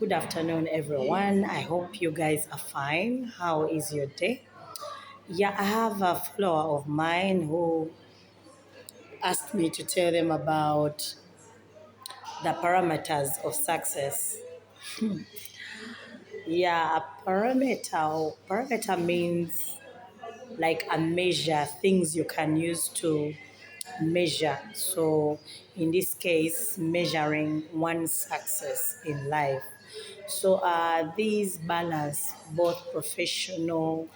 Good afternoon, everyone. I hope you guys are fine. How is your day? Yeah, I have a follower of mine who asked me to tell them about the parameters of success. Yeah, a parameter means like a measure, things you can use to measure. So, in this case, measuring one's success in life. So, these balance both professional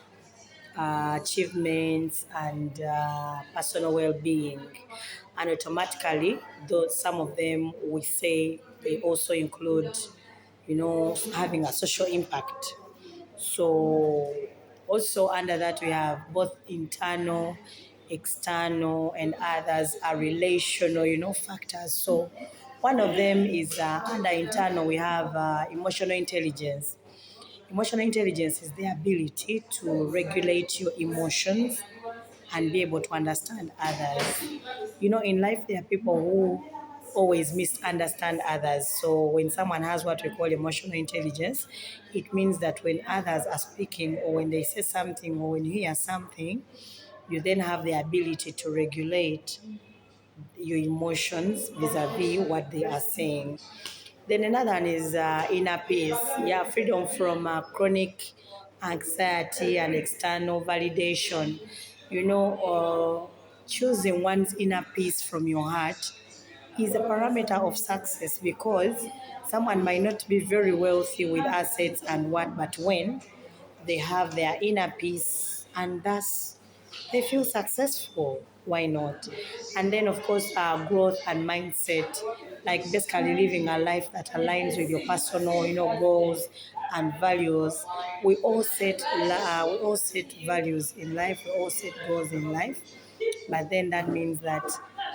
achievements and personal well-being, and automatically though some of them we say they also include having a social impact. So also under that we have both internal, external, and others are relational factors. So one of them is under internal we have emotional intelligence. Emotional intelligence is the ability to regulate your emotions and be able to understand others. In life, there are people who always misunderstand others. So, when someone has what we call emotional intelligence, it means that when others are speaking, or when they say something, or when you hear something, you then have the ability to regulate your emotions vis-a-vis what they are saying. Then another one is inner peace. Yeah, freedom from chronic anxiety and external validation. Choosing one's inner peace from your heart is a parameter of success, because someone might not be very wealthy with assets and what, but when they have their inner peace and thus they feel successful. Why not? And then, of course, growth and mindset, like basically living a life that aligns with your personal, goals and values. We all set values in life. We all set goals in life. But then that means that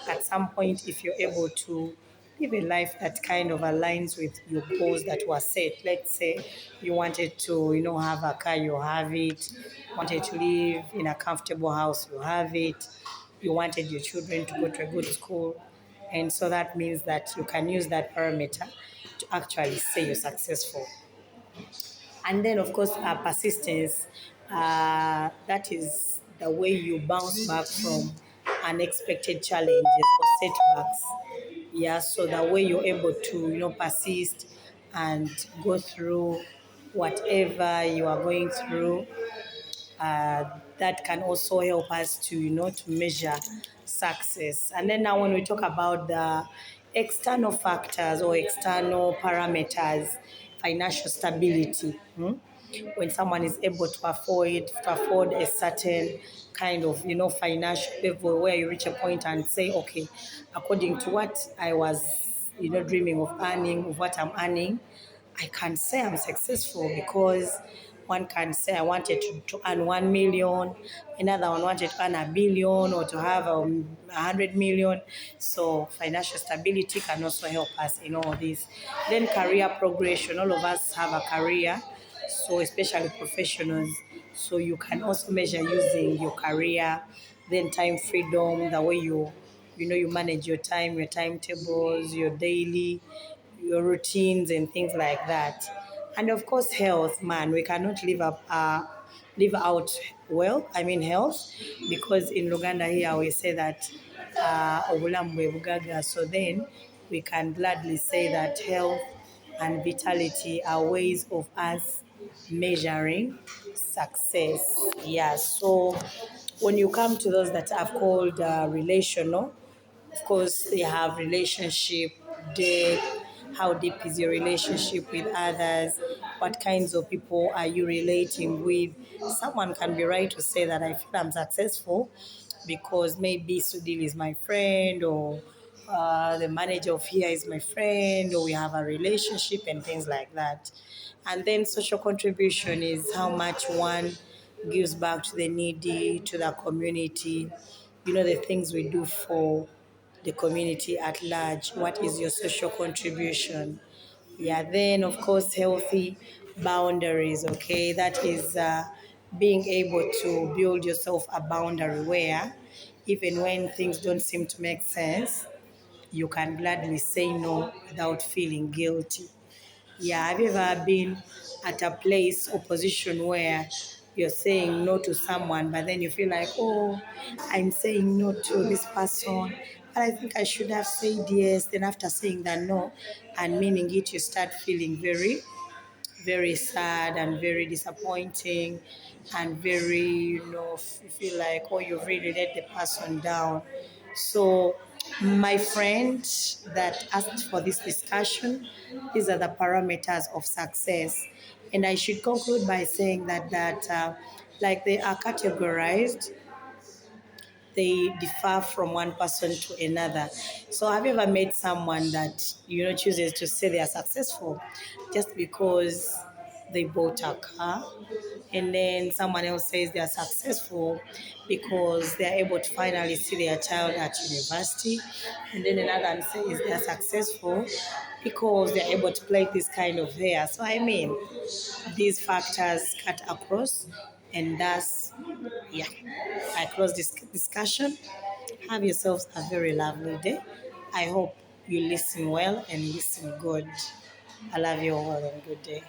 at some point, if you're able to live a life that kind of aligns with your goals that were set. Let's say you wanted to, have a car, you have it. Wanted to live in a comfortable house, you have it. You wanted your children to go to a good school. And so that means that you can use that parameter to actually say you're successful. And then, of course, persistence. That is the way you bounce back from unexpected challenges or setbacks. Yeah, so the way you're able to, persist and go through whatever you are going through, that can also help us to to measure success. And then now when we talk about the external factors or external parameters, financial stability, when someone is able to afford a certain kind of financial level where you reach a point and say, okay, according to what I was dreaming of earning, of what I'm earning, I can say I'm successful, because one can say I wanted to earn 1 million, another one wanted to earn a billion or to have 100 million. So financial stability can also help us in all this. Then career progression, all of us have a career, so especially professionals. So you can also measure using your career. Then time freedom, the way you manage your time, your timetables, your daily, your routines and things like that. And of course, health, man, we cannot live out health, because in Luganda here we say that obulamu bwe bugaga. So then we can gladly say that health and vitality are ways of us measuring success. Yeah, so when you come to those that I've called relational, of course, they have relationship depth. How deep is your relationship with others? What kinds of people are you relating with? Someone can be right to say that I feel I'm successful because maybe Sudil is my friend, or the manager of here is my friend, or we have a relationship and things like that. And then social contribution is how much one gives back to the needy, to the community, the things we do for the community at large. What is your social contribution? Yeah, then of course, healthy boundaries, okay? That is being able to build yourself a boundary where even when things don't seem to make sense, you can gladly say no without feeling guilty. Yeah, have you ever been at a place or position where you're saying no to someone, but then you feel like, oh, I'm saying no to this person, but I think I should have said yes. Then after saying that no and meaning it, you start feeling very, very sad and very disappointing and very, you feel like, oh, you've really let the person down. So my friend that asked for this discussion, these are the parameters of success. And I should conclude by saying that like they are categorized, they differ from one person to another. So have you ever met someone that chooses to say they are successful just because they bought a car, and then someone else says they are successful because they are able to finally see their child at university, and then another says they are successful because they are able to play this kind of hair. So I mean, these factors cut across, and thus, yeah, I close this discussion. Have yourselves a very lovely day. I hope you listen well and listen good. I love you all and good day.